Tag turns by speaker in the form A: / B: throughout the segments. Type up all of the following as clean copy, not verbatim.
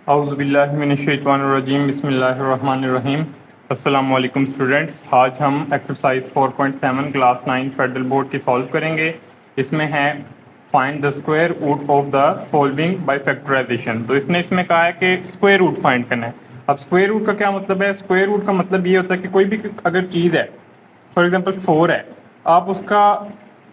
A: औज़ुबिल्लाहिमिनश्शैतानिर्रजीम बिस्मिल्लाहिर्रहमानिर्रहीम। अस्सलाम वालेकुम स्टूडेंट्स, आज हम एक्सरसाइज 4.7 क्लास 9 फेडरल बोर्ड की सॉल्व करेंगे। इसमें है find the square root of the following by factorisation. तो इसमें कहा है कि स्क्वायर रूट फाइंड करना है। अब स्क्वायर रूट का क्या मतलब है? स्क्वायर रूट का मतलब ये होता है कि कोई भी अगर चीज़ है, फॉर एग्जाम्पल 4 है, आप उसका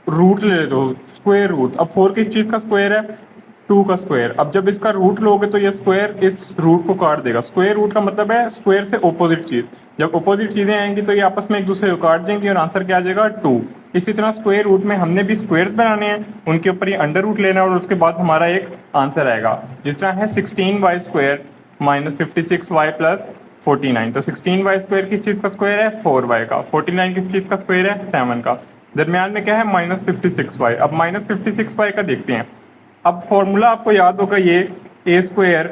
A: रूट ले लेते हो, स्क्वायर रूट। अब 4 किस चीज़ का स्क्वायर है? 2 का स्क्वायर। अब जब इसका रूट लोगे तो ये स्क्वायर इस रूट को काट देगा। स्क्वायर रूट का मतलब है स्क्वायर से ऑपोजिट चीज। जब ऑपोजिट चीजें आएंगी तो ये आपस में एक दूसरे को काट देंगी और आंसर क्या आ जाएगा? 2। इसी तरह स्क्वायर रूट में हमने भी स्क्वायर्स बनाने हैं, उनके ऊपर ये अंडर रूट लेना है और उसके बाद हमारा एक आंसर आएगा। जिस तरह है 16y square minus 56y plus 49। तो 16y स्क्वायर किस चीज का स्क्वायर है? 4y का। 49 किस चीज का स्क्वायर है? 7 का। दरमियान में क्या है? Minus 56y। अब माइनस 56y का देखते हैं। अब फॉर्मूला आपको याद होगा, ये a square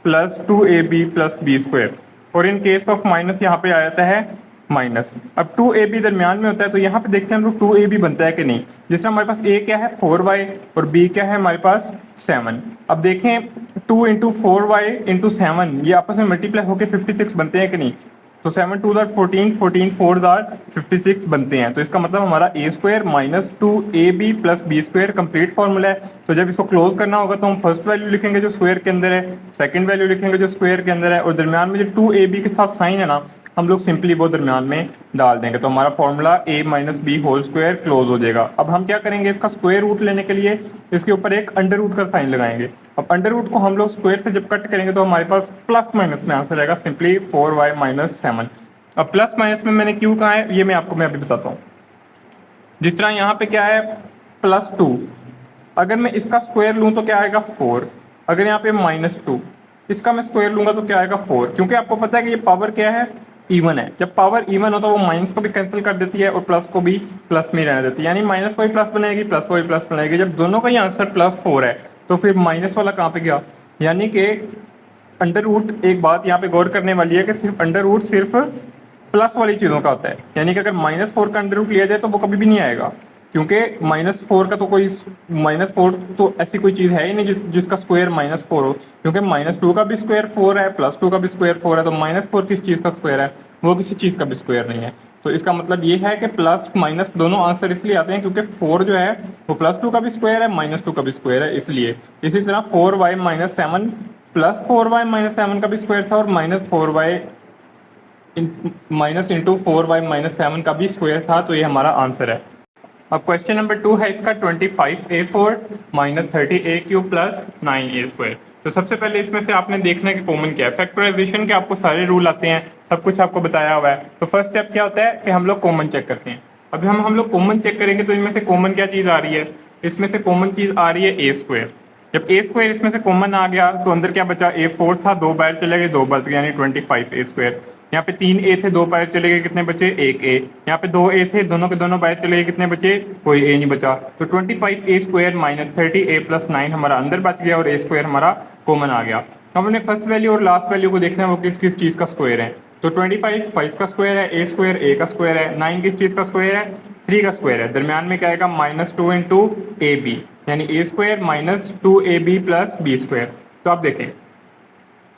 A: plus 2ab plus b square, और इन केस ऑफ माइनस यहाँ पे आ जाता है माइनस। अब 2ab दरमियान में होता है तो यहाँ पे देखते हैं हम लोग 2ab बनता है कि नहीं। जिस तरह हमारे पास a क्या है? 4y, और b क्या है हमारे पास? 7। अब देखें 2 इंटू 4y इंटू 7 ये आपस में मल्टीप्लाई होकर 56 बनते हैं कि नहीं। तो 7 2 14, 14 4 56 बनते हैं। तो इसका मतलब हमारा a square minus 2ab plus b square complete formula है। तो जब इसको क्लोज करना होगा तो हम फर्स्ट वैल्यू लिखेंगे जो स्क्वायर के अंदर है, सेकंड वैल्यू लिखेंगे जो स्क्वायर के अंदर है, और दरमियान में जो 2ab के साथ साइन है ना, हम लोग सिंपली वो दरमियान में डाल देंगे। तो हमारा formula a minus B whole square close हो जाएगा। अब हम क्या करेंगे? इसका स्क्वायर रूट लेने के लिए इसके ऊपर एक अंडर रूट का साइन लगाएंगे। अब अंडर रूट को हम लोग स्क्वायर से जब कट करेंगे तो हमारे पास प्लस माइनस में आंसर आएगा सिंपली 4y माइनस 7। अब प्लस माइनस में मैंने क्यों कहा है ये मैं अभी बताता हूँ। जिस तरह यहाँ पे क्या है प्लस 2, अगर मैं इसका स्क्वायर लूँ तो क्या आएगा? 4। अगर यहाँ पे माइनस 2, इसका मैं स्क्वायर लूंगा तो क्या आएगा? 4। क्योंकि आपको पता है कि ये पावर क्या है? इवन है। जब पावर इवन हो तो वो माइनस को भी कैंसिल कर देती है और प्लस को भी प्लस में रहने देती है, यानी माइनस को भी प्लस बनाएगी, प्लस को भी प्लस बनाएगी। जब दोनों का ही आंसर प्लस 4 है तो फिर माइनस वाला कहाँ पे गया? यानी कि अंडर रूट, एक बात यहाँ पे गौर करने वाली है कि सिर्फ अंडर रूट सिर्फ प्लस वाली चीज़ों का होता है। यानी कि अगर -4 का अंडर रूट लिया जाए तो वो कभी भी नहीं आएगा, क्योंकि -4 का तो कोई -4 तो ऐसी कोई चीज़ है ही नहीं जिसका स्क्वायर -4 हो। क्योंकि -2 का भी स्क्वायर 4 है, +2 का भी स्क्वायर 4 है, तो -4 किस चीज़ का स्क्वायर है? वो किसी चीज़ का भी स्क्वायर नहीं है। तो इसका मतलब ये है कि प्लस माइनस दोनों आंसर इसलिए आते हैं क्योंकि 4 जो है वो +2 का भी स्क्वायर है, -2 का भी स्क्वायर है, इसलिए। इसी तरह 4y minus 7 plus 4y minus 7 का भी स्क्वायर था, और -4y minus into 4y minus 7 का भी स्क्वायर था। तो ये हमारा आंसर है। अब क्वेश्चन नंबर 2 है इसका 25a4 minus 30a³ plus 9a²। तो सबसे पहले इसमें से आपने देखना है कि कॉमन क्या है। फैक्टराइजेशन के आपको सारे रूल आते हैं, सब कुछ आपको बताया हुआ है। तो फर्स्ट स्टेप क्या होता है कि हम लोग कॉमन चेक करते हैं। अभी हम लोग कॉमन चेक करेंगे तो इनमें से कॉमन क्या चीज़ आ रही है? इसमें से कॉमन चीज़ आ रही है a²। जब a² इसमें से कॉमन आ गया तो अंदर क्या बचा? a4 था, 2 बाहर चले गए, 2 बच गए, यानी 25a²। यहाँ पे 3a थे, 2 बाहर चले गए, कितने बचे? 1a। यहाँ पे 2a थे, दोनों के दोनों बाहर चले गए, कितने बचे? कोई a नहीं बचा। तो 25a² माइनस 30a प्लस 9 हमारा अंदर बच गया और a² हमारा कॉमन आ गया। अब हमने फर्स्ट वैल्यू और लास्ट वैल्यू को देखना है वो किस किस चीज़ का स्क्वायर है। तो 25 5 का स्क्वायर है, a² a का स्क्वायर है, 9 किस चीज़ का स्क्वायर है? 3 का स्क्वायर है। दरमियान में क्या आएगा? -2 इंटू ab, यानी a² minus 2ab plus b²। तो आप देखें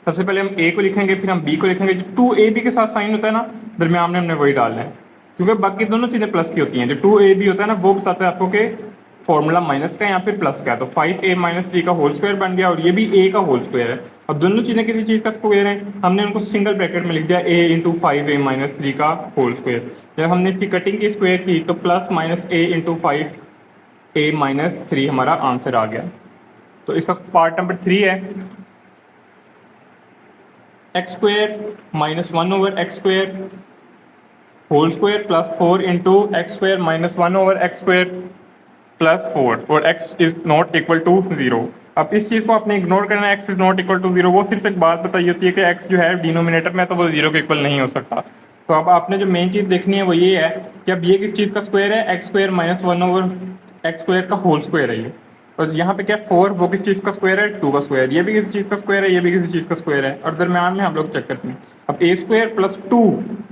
A: सबसे पहले हम a को लिखेंगे, फिर हम b को लिखेंगे। जो 2ab के साथ साइन होता है ना, दरमियान में हमने वही डालना है, क्योंकि बाकी दोनों चीज़ें प्लस की होती हैं। जो 2ab होता है ना वो बताता है आपको कि फॉर्मूला माइनस का यहाँ पे प्लस का है। तो 5a माइनस 3 का होल स्क्वायर बन गया, और ये भी a का होल स्क्वायर है। अब दोनों चीज़ें किसी चीज़ का स्क्वायर है, हमने उनको सिंगल ब्रैकेट में लिख दिया a इंटू 5a माइनस 3 का होल स्क्वायर। जब हमने इसकी कटिंग की स्क्वायर की तो plus minus a into 5a minus 3 हमारा आंसर आ गया। तो इसका पार्ट नंबर 3 है x² minus 1 over x² whole square plus 4 into x² minus 1 over x² plus 4, और x is not equal to 0। अब इस चीज़ को आपने इग्नोर करना है, x is not equal to 0। वो सिर्फ एक बात बताई होती है कि x जो है डिनोमिनेटर में तो वो 0 के इक्वल नहीं हो सकता। तो अब आपने जो मेन चीज़ देखनी है वो ये है कि अब ये किस चीज़ का स्क्वायर है? x² माइनस 1 ओवर x² का होल स्क्वायर है ये। और यहाँ पे क्या 4, वो किस चीज़ का स्क्वायर है? 2 का स्क्वायर। ये भी किसी चीज़ का स्क्वायर है, ये भी किसी चीज़ का स्क्वायर है, और दरमियान में हम लोग चेक करते हैं। अब a² प्लस 2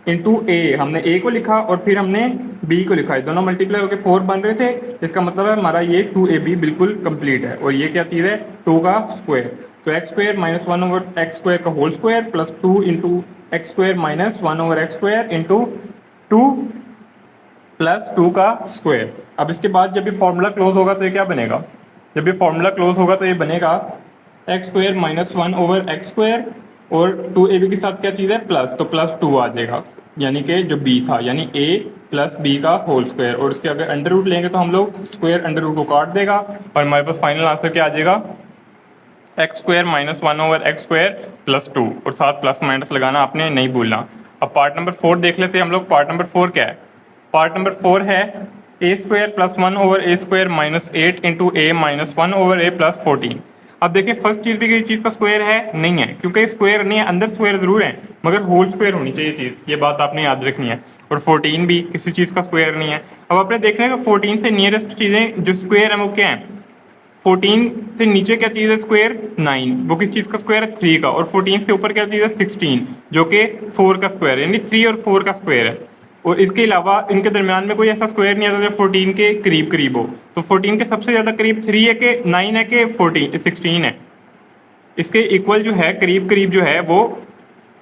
A: इंटू a, हमने a को लिखा और फिर हमने b को लिखा है, दोनों मल्टीप्लाई होकर 4 बन रहे थे। इसका मतलब है हमारा ये 2ab बिल्कुल कंप्लीट है, और ये क्या चीज़ है? 2 का स्क्वायर। तो x square minus one over x square का whole square plus 2 into x square minus one over x square into 2 plus 2 का स्क्वायर। अब इसके बाद जब ये फॉर्मूला क्लोज होगा तो ये क्या बनेगा, जब ये फॉर्मूला क्लोज होगा तो ये बनेगा x square minus one over x square और 2ab के साथ क्या चीज़ है प्लस, तो प्लस 2 आ जाएगा, यानी कि जो b था यानी a प्लस बी का होल स्क्वायर, और इसके अगर अंडर रूट लेंगे तो हम लोग स्क्वायर अंडर रूट को काट देगा और हमारे पास फाइनल आंसर क्या आ जाएगा x square minus one over x square plus 2, और साथ प्लस माइनस लगाना आपने नहीं भूलना। अब पार्ट नंबर 4 देख लेते हैं हम लोग। पार्ट नंबर 4 क्या है, पार्ट नंबर 4 है ए square plus one over a square minus 8 into A minus one over A plus 14। अब देखिए फर्स्ट चीज भी किसी चीज का स्क्वायर है नहीं है, क्योंकि स्क्वायर नहीं है, अंदर स्क्वायर जरूर है मगर होल स्क्वायर होनी चाहिए चीज, ये बात आपने याद रखनी है। और 14 भी किसी चीज का स्क्वायर नहीं है। अब आपने देखना है कि 14 से नियरेस्ट चीजें जो स्क्वायर है वो क्या है, 14 से नीचे क्या चीज है स्क्वायर 9, वो किस चीज का स्क्वायर है 3 का, और 14 से ऊपर क्या चीज है 16 जो कि 4 का स्क्वायर है, यानी 3 और 4 का स्क्वायर है। और इसके अलावा इनके दरमियान में कोई ऐसा स्क्वायर नहीं आता जो 14 के करीब करीब हो। तो 14 के सबसे ज्यादा करीब 3 है कि 9 है कि 16 है, इसके इक्वल जो है करीब करीब जो है वो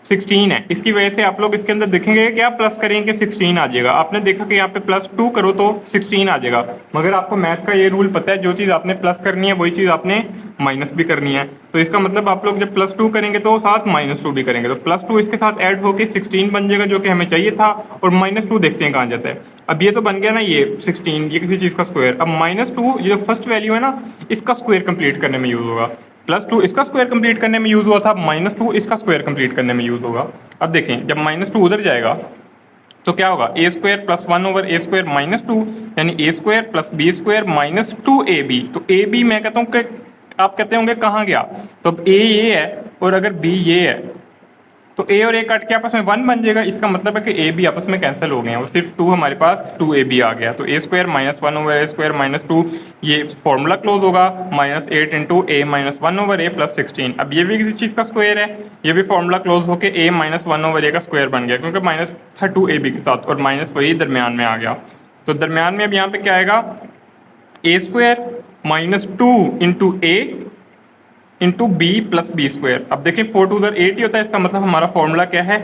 A: 16 है। इसकी वजह से आप लोग इसके अंदर देखेंगे क्या प्लस करेंगे 16 आ जाएगा। आपने देखा कि यहाँ पे प्लस 2 करो तो 16 आ जाएगा, मगर आपको मैथ का ये रूल पता है जो चीज़ आपने प्लस करनी है वही चीज़ आपने माइनस भी करनी है। तो इसका मतलब आप लोग जब प्लस 2 करेंगे तो साथ माइनस 2 भी करेंगे, तो प्लस 2 इसके साथ ऐड होकर 16 बन जाएगा जो कि हमें चाहिए था, और माइनस 2 देखते हैं कहाँ जाता है। अब ये तो बन गया ना ये 16, ये किसी चीज़ का स्क्वायर। अब माइनस 2 ये जो फर्स्ट वैल्यू है ना इसका स्क्वायर कंप्लीट करने में यूज होगा। प्लस 2 इसका स्क्वायर कंप्लीट करने में यूज हुआ था, माइनस 2 इसका स्क्वायर कंप्लीट करने में यूज होगा। अब देखें जब माइनस 2 उधर जाएगा तो क्या होगा a square plus one over a square minus 2, यानी a square plus b square minus 2ab। तो ए बी मैं कहता हूँ कि आप कहते होंगे कहाँ गया, तो अब ए ये है और अगर बी ये है तो ए और ए कट के आपस में 1 बन जाएगा। इसका मतलब है कि ए बी आपस में कैंसिल हो गए हैं और सिर्फ 2 हमारे पास 2ab आ गया। तो ए square minus one over a square minus 2, ये फॉर्मूला क्लोज होगा माइनस 8 इंटू ए माइनस वन ओवर ए प्लस 16। अब ये भी किसी चीज़ का स्क्वायर है, ये भी फॉर्मूला क्लोज होकर ए माइनस वन ओवर ए का स्क्वायर बन गया क्योंकि माइनस था 2ab के साथ, और माइनस वही दरमियान में आ गया। तो दरमियान में अब यहाँ पे क्या आएगा a square minus 2 into a into b plus b square. अब देखिए 4 टू उधर 8 ही होता है, इसका मतलब हमारा फॉर्मूला क्या है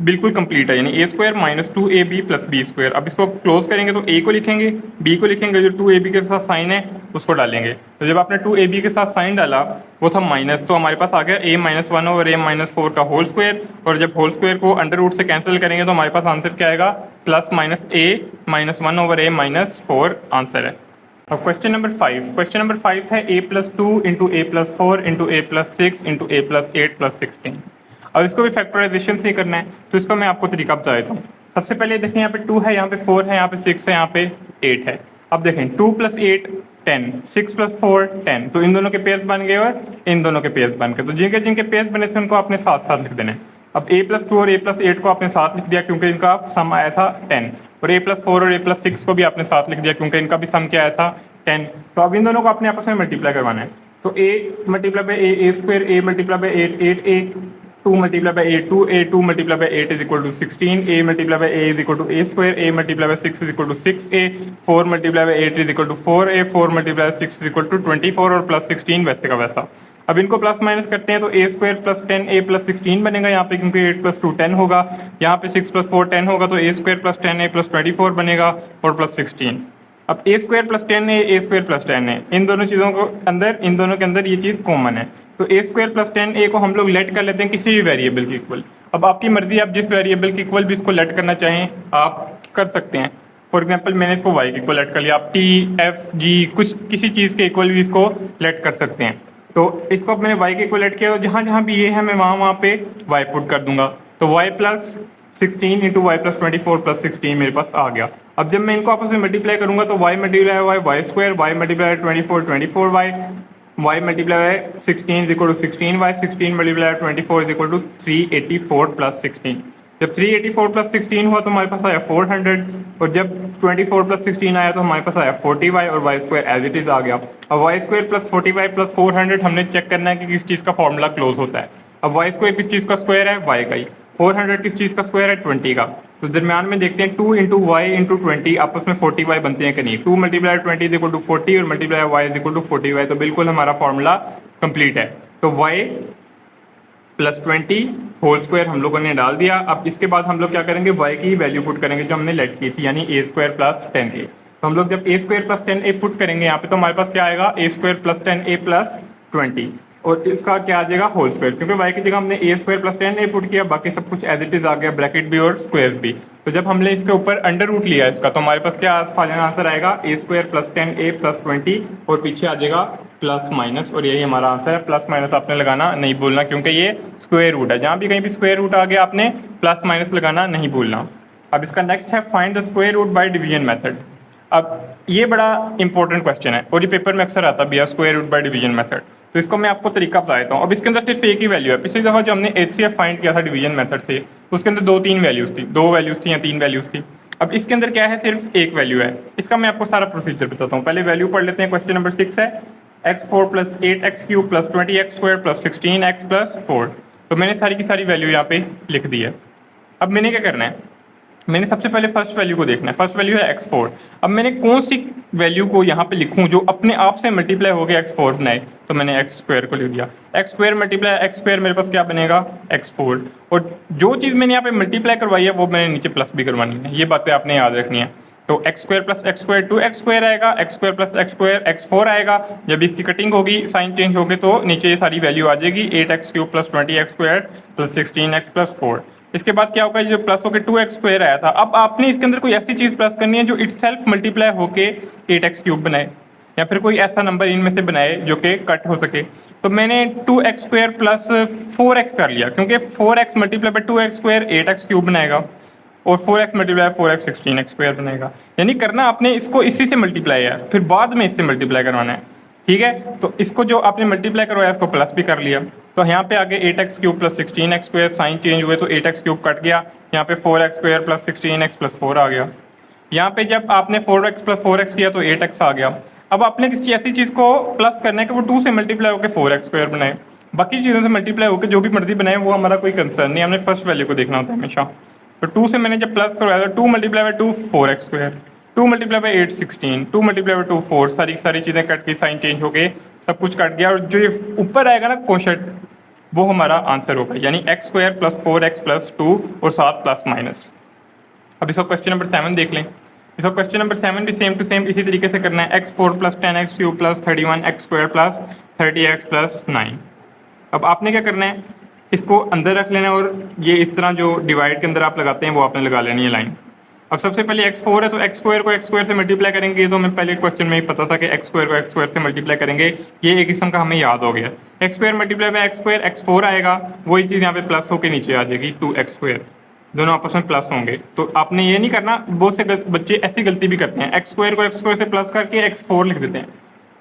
A: बिल्कुल कंप्लीट है, यानी a square minus 2ab plus b square. अब इसको क्लोज करेंगे तो ए को लिखेंगे, बी को लिखेंगे, जो 2ab के साथ साइन है उसको डालेंगे। तो जब आपने 2ab के साथ साइन डाला वो था माइनस, तो हमारे पास आ गया ए माइनस वन ओवर ए माइनस 4 का होल स्क्वायर, और जब होल स्क्वायर को अंडर रूट से कैंसिल करेंगे तो हमारे पास आंसर क्या आएगा प्लस माइनस ए माइनस वन ओवर ए माइनस 4 आंसर है। अब क्वेश्चन नंबर 5, क्वेश्चन नंबर 5 है ए प्लस 2 इंटू ए प्लस 4 इंटू ए प्लस 6 इंटू ए प्लस 8 प्लस 16। और इसको भी फैक्टराइजेशन से करना है, तो इसको मैं आपको तरीका बता देता हूँ। सबसे पहले देखें यहाँ पे 2 है, यहाँ पे 4 है, यहाँ पे 6 है, यहाँ पे 8 है। अब देखें 2 प्लस 8 10, 6 प्लस 4 10, तो इन दोनों के पेयर्स बन गए और इन दोनों के पेयर्स बन गए। तो जिनके जिनके पेयर्स बने थे उनको आपने साथ साथ लिख देना है। अब a प्लस 2 और a प्लस 8 को आपने साथ लिख दिया क्योंकि इनका सम आया था 10, और a प्लस 4 और a प्लस 6 को भी आपने साथ लिख दिया क्योंकि इनका भी सम क्या आया था 10। तो अब इन दोनों को अपने आपस में मल्टीप्लाई करवाना है। तो a multiply by a square, a multiply by 8 8a, 2 multiply by a 2a, 2 multiply by 8 is equal to 16, a multiply by a is equal to a square, a multiply by 6 is equal to 6a, 4 multiply by 8 is equal to 4a, 4 multiply by 6 is equal to 24 और plus 16 वैसे का वैसा। अब इनको plus minus करते हैं तो ए square plus 10a plus 16 बनेगा यहाँ पे, क्योंकि 8 प्लस 2 10 होगा, यहाँ पे 6 प्लस 4 10 होगा, तो ए स्क्वायर प्लस 10a प्लस 24 बनेगा और प्लस 16। अब ए स्क्वायर प्लस 10a ए स्क्वायर प्लस 10a, इन दोनों चीज़ों को अंदर, इन दोनों के अंदर ये चीज़ कॉमन है, तो ए स्क्वायर प्लस 10a को हम लोग लेट कर लेते हैं किसी भी वेरिएबल के इक्वल। अब आपकी मर्जी, आप जिस वेरिएबल के इक्वल भी इसको लेट करना चाहें आप कर सकते हैं। फॉर एग्जाम्पल मैंने इसको y के इक्वल लेट कर लिया, आप t f g कुछ किसी चीज़ के इक्वल भी इसको लेट कर सकते हैं। तो इसको अब मैंने y के इक्वल लेट किया, और जहाँ जहाँ भी ये है मैं वहाँ पे y पुट कर दूंगा, तो y plus 16 into Y plus 24 plus 16 मेरे पास आ गया। अब जब मैं इनको आपस में मल्टीप्लाई करूंगा तो y multiply by Y square, y multiply 24 y multiply by 16 is equal to 16y, 16 मल्टीप्लाई 24 इज इक्वल टू 384 प्लस 16। जब 384 प्लस 16 हुआ तो हमारे पास आया 400, और जब 24 प्लस 16 आया तो हमारे पास आया 40y, और y square as it is आ गया। अब Y square plus 40y plus 400 हमने चेक करना है कि किस चीज़ का फॉर्मूला क्लोज होता है। अब वाई स्क्वायर किस चीज़ का स्क्वायर है, y का ही, 400 किस चीज़ का स्क्वायर है, 20 का। तो दरम्यान में देखते हैं 2 इंटू वाई इंटू 20 आपस में 40y बनते हैं कि नहीं। 2 मल्टीप्लाई 20 इज इक्वल टू 40 और multiply y is equal to 40y, तो बिल्कुल हमारा फॉर्मूला कंप्लीट है। तो y प्लस 20 होल स्क्वायर हम लोगों ने डाल दिया। अब इसके बाद हम लोग क्या करेंगे, y की वैल्यू पुट करेंगे जो हमने लेट की थी, यानी a स्क्वायर प्लस 10a। तो हम लोग जब a square plus 10a put करेंगे यहाँ पे, तो हमारे पास क्या आएगा, a square plus 10a plus 20, और इसका क्या आ जाएगा, होल स्क्वायर, क्योंकि y की जगह हमने a square plus 10a put किया, बाकी सब कुछ एज इट इज आ गया, ब्रैकेट भी और स्क्वायर भी। तो जब हमने इसके ऊपर अंडर रूट लिया इसका, तो हमारे पास क्या फाइनल आंसर आएगा, a square plus 10a plus 20, और पीछे आ जाएगा प्लस माइनस, और यही हमारा आंसर है। प्लस माइनस आपने लगाना नहीं भूलना, क्योंकि ये स्क्वायर रूट है, जहाँ भी कहीं भी स्क्वायर रूट आ गया आपने प्लस माइनस लगाना नहीं भूलना। अब इसका नेक्स्ट है find the square root by division method. अब ये बड़ा इंपॉर्टेंट क्वेश्चन है और ये पेपर में अक्सर आता भी है, square root by division method. तो इसको मैं आपको तरीका बता देता हूँ। अब इसके अंदर सिर्फ एक ही वैल्यू है। पिछली दफा जो हमने HCF फाइंड किया था डिवीजन मेथड से, उसके अंदर 2-3 वैल्यूज थी, 2 वैल्यूज थी या 3 वैल्यूज थी। अब इसके अंदर क्या है, सिर्फ एक वैल्यू है। इसका मैं आपको सारा प्रोसीजर बताता हूँ। पहले वैल्यू पढ़ लेते हैं। क्वेश्चन नंबर 6 है x4 plus 8x³ plus 20x square plus 16x plus 4। तो मैंने सारी की सारी वैल्यू यहाँ पे लिख दी है। अब मैंने क्या करना है, मैंने सबसे पहले फर्स्ट वैल्यू को देखना है। फर्स्ट वैल्यू है x4। अब मैंने कौन सी वैल्यू को यहाँ पे लिखूं जो अपने आप से मल्टीप्लाई हो गया x4 बनाए, तो मैंने x स्क्वायर को लिख दिया। x square multiply x square, मेरे पास क्या बनेगा, x4। और जो चीज़ मैंने यहाँ पे मल्टीप्लाई करवाई है वो मैंने नीचे प्लस भी करवानी है। ये बातें आपने याद रखनी है। तो x square plus x square 2x square आएगा, x square plus x square x4 आएगा। जब इसकी कटिंग होगी, साइन चेंज होगी, तो नीचे ये सारी वैल्यू आ जाएगी, 8x³ plus 20x square plus 16x plus 4। इसके बाद क्या होगा, जो प्लस होकर 2x स्क्वायर आया था, अब आपने इसके अंदर कोई ऐसी चीज प्लस करनी है जो इट सेल्फ मल्टीप्लाई होके 8x³ बनाए, या फिर कोई ऐसा नंबर इनमें से बनाए जो कि कट हो सके। तो मैंने 2x स्क्वायर प्लस 4x कर लिया, क्योंकि 4x multiply by 2x square 8x³ बनाएगा, और 4x multiply 4x 16x square बनेगा। यानी करना आपने इसको इसी से मल्टीप्लाई है, फिर बाद में इससे मल्टीप्लाई करवाना है। ठीक है, तो इसको जो आपने मल्टीप्लाई करवाया इसको प्लस भी कर लिया। तो यहाँ पे आगे 8x³ plus 16x square, sign change हुए तो 8x³ कट गया, यहाँ पे 4x square plus 16x plus 4 आ गया। यहाँ पे जब आपने 4x प्लस 4x किया तो 8x आ गया। अब आपने किसी ऐसी चीज़ को प्लस करना है कि वो 2 से मल्टीप्लाई होकर 4x स्क्वायर बनाए, बाकी चीज़ों से मल्टीप्लाई होकर जो भी मर्जी बनाए वो हमारा कोई कंसर्न नहीं, हमने फर्स्ट वैल्यू को देखना होता है हमेशा। तो 2 से मैंने जब प्लस करवाया तो 2 multiply by 2 4x square, 2 multiply by 8 16, 2 multiply by 2 4, सारी चीज़ें कट के साइन चेंज हो गए, सब कुछ कट गया, और जो ये ऊपर आएगा ना क्वोशंट, वो हमारा आंसर होगा, यानी x square plus 4x plus 2 और साथ प्लस माइनस। अब इसको क्वेश्चन नंबर 7 देख लें। इसको क्वेश्चन नंबर 7 भी सेम टू सेम इसी तरीके से करना है। x4 plus 10x³ plus 31x square plus 30x plus 9। अब आपने क्या करना है, इसको अंदर रख लेना है, और ये इस तरह जो डिवाइड के अंदर आप लगाते हैं वो आपने लगा लेनी है लाइन। अब सबसे पहले x4 है तो x स्क्वायर को x स्क्वायर से मल्टीप्लाई करेंगे, तो हमें पहले क्वेश्चन में ही पता था कि x स्क्वायर को x स्क्वायर से मल्टीप्लाई करेंगे, ये एक किस्म का हमें याद हो गया। x square multiply by x square, x4 आएगा, वही चीज़ यहाँ पे प्लस होकर नीचे आ जाएगी 2x स्क्वायर, दोनों आपस में प्लस होंगे। तो आपने ये नहीं करना, बहुत से बच्चे ऐसी गलती भी करते हैं, x स्क्वायर को x स्क्वायर से प्लस करके x4 लिख देते हैं,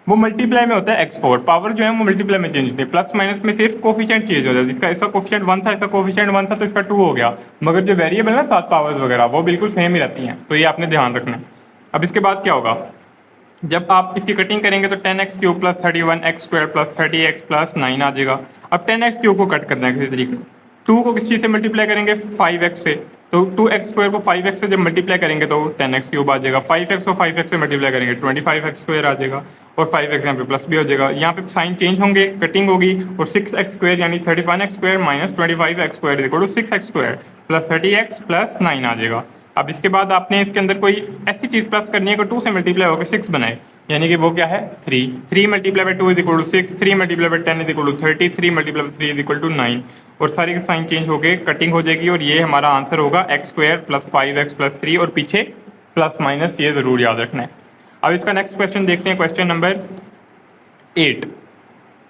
A: वो मल्टीप्लाई में होता है x4, पावर जो है वो मल्टीप्लाई में चेंज होती है, प्लस माइनस में सिर्फ कोफिशिएंट चेंज हो जाता है। इसका कोफिशिएंट 1 था, इसका कोफिशिएंट 1 था, तो इसका 2 हो गया, मगर जो वेरिएबल है सात पावर्स वगैरह वो बिल्कुल सेम ही रहती हैं, तो ये आपने ध्यान रखना है। अब इसके बाद क्या होगा, जब आप इसकी कटिंग करेंगे तो 10x³ plus 31x square plus 30x plus 9 आ जाएगा। अब 10x³ को कट करना है किसी तरीके, 2 को किस चीज़ से मल्टीप्लाई करेंगे, 5x से, तो 2x स्क्वायर को 5x से जब मल्टीप्लाई करेंगे तो 10x³ आ जाएगा, 5x को 5x से मल्टीप्लाई करेंगे 25x स्क्वायर आ जाएगा, और 5x यहाँ पे प्लस भी हो जाएगा, यहाँ पे साइन चेंज होंगे, कटिंग होगी, और 6x स्क्वायर यानी 31x square minus 25x square equal to 6x square plus 30x plus 9 आ जाएगा। अब इसके बाद आपने इसके अंदर कोई ऐसी चीज़ प्लस करनी है कि 2 से मल्टीप्लाई होकर 6 बनाए, यानी कि वो क्या है 3, 3 multiply by 2 is equal to 6, 3 multiply by 10 is equal to 30, 3 multiply by 3 is equal to 9, और सारी की साइन चेंज होके कटिंग हो जाएगी, और ये हमारा आंसर होगा x square plus 5x plus 3, और पीछे प्लस माइनस ये ज़रूर याद रखना है। अब इसका नेक्स्ट क्वेश्चन देखते हैं, क्वेश्चन नंबर 8।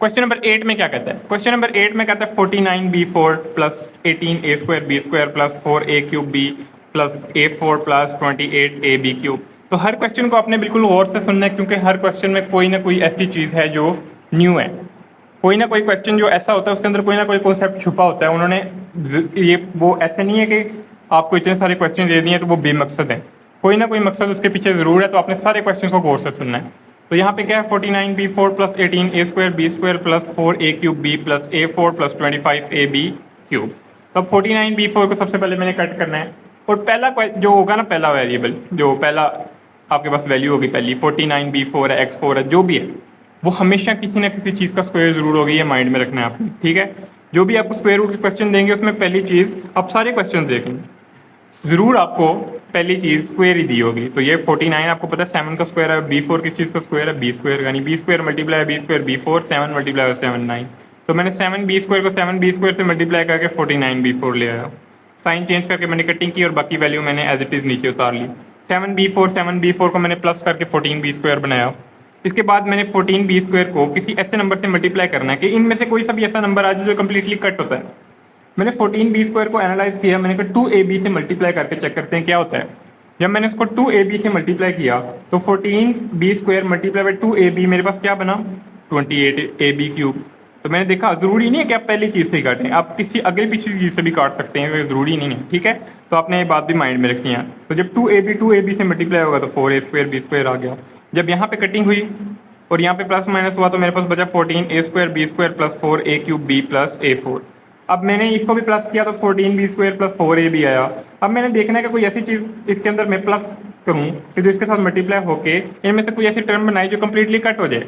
A: क्वेश्चन नंबर 8 में क्या कहता है, क्वेश्चन नंबर 8 में कहता है 49b4 plus 18a square b square plus 4a³ b plus a4 plus 28ab³। तो हर क्वेश्चन को आपने बिल्कुल गौर से सुनना है, क्योंकि हर क्वेश्चन में कोई ना कोई ऐसी चीज़ है जो न्यू है, कोई ना कोई क्वेश्चन जो ऐसा होता है उसके अंदर कोई ना कोई कॉन्सेप्ट छुपा होता है। उन्होंने ये वो ऐसे नहीं है कि आपको इतने सारे क्वेश्चन दे दिए तो वो बेमकसद है, कोई ना कोई मकसद उसके पीछे ज़रूर है, तो आपने सारे क्वेश्चन को गौर से सुनना है। तो यहाँ पे क्या है 49b4 plus 18a square b square plus 4a³ b plus a4 plus 25ab³। तो अब 49b4 को सबसे पहले मैंने कट करना है, और पहला जो होगा ना, पहला वेरिएबल जो पहला आपके पास वैल्यू होगी पहली 49b4 है x4 है जो भी है, वो हमेशा किसी ना किसी चीज़ का स्क्वायर जरूर होगी, ये माइंड में रखना है आपने, ठीक है। जो भी आपको स्क्वायर रूट के क्वेश्चन देंगे उसमें पहली चीज़ आप सारे क्वेश्चन देखेंगे, जरूर आपको पहली चीज स्क्वायर ही दी होगी। तो ये 49 आपको पता है 7 का स्क्वायर है, B4 किस चीज का स्क्वायर है, बी स्क्वायर, यानी B square multiply B square B4, 7 multiply 7 9। तो मैंने 7 बी स्क्वायर को 7 बी स्क्वायर से मल्टीप्लाई करके 49 B4 ले आया। साइन चेंज करके मैंने कटिंग की और बाकी वैल्यू मैंने एज इट इज नीचे उतार ली। 7 B4 को मैंने प्लस करके 14 बी स्क्वायर बनाया। इसके बाद मैंने 14 बी स्क्वायर को किसी ऐसे नंबर से मल्टीप्लाई करना है कि इनमें से कोई सा भी ऐसा नंबर आ जाए जो कम्प्लीटली कट होता है। मैंने 14 बी स्क्वायर को एनालाइज किया, मैंने कहा 2ab से मल्टीप्लाई करके चेक करते हैं क्या होता है। जब मैंने इसको 2ab से मल्टीप्लाई किया तो 14 b square multiply by 2ab मेरे पास क्या बना, 28ab क्यूब। तो मैंने देखा जरूरी नहीं है कि आप पहली चीज से ही काटें, आप किसी अगली पिछली चीज से भी काट सकते हैं, जरूरी नहीं है, ठीक है। तो आपने ये बात भी माइंड में रखनी है। तो जब 2ab से मल्टीप्लाई होगा तो 4a स्क्वायर बी स्क्वायर आ गया। जब यहाँ पे कटिंग हुई और यहाँ पे प्लस माइनस हुआ तो मेरे पास बचा 14a square B square plus 4a cube B plus a4। अब मैंने इसको भी प्लस किया तो 14 बी स्क्वायर प्लस 4a भी आया। अब मैंने देखना है कि कोई ऐसी चीज इसके अंदर मैं प्लस करूं कि जो इसके साथ मल्टीप्लाई होके इनमें से कोई ऐसी टर्म बनाई जो कम्प्लीटली कट हो जाए।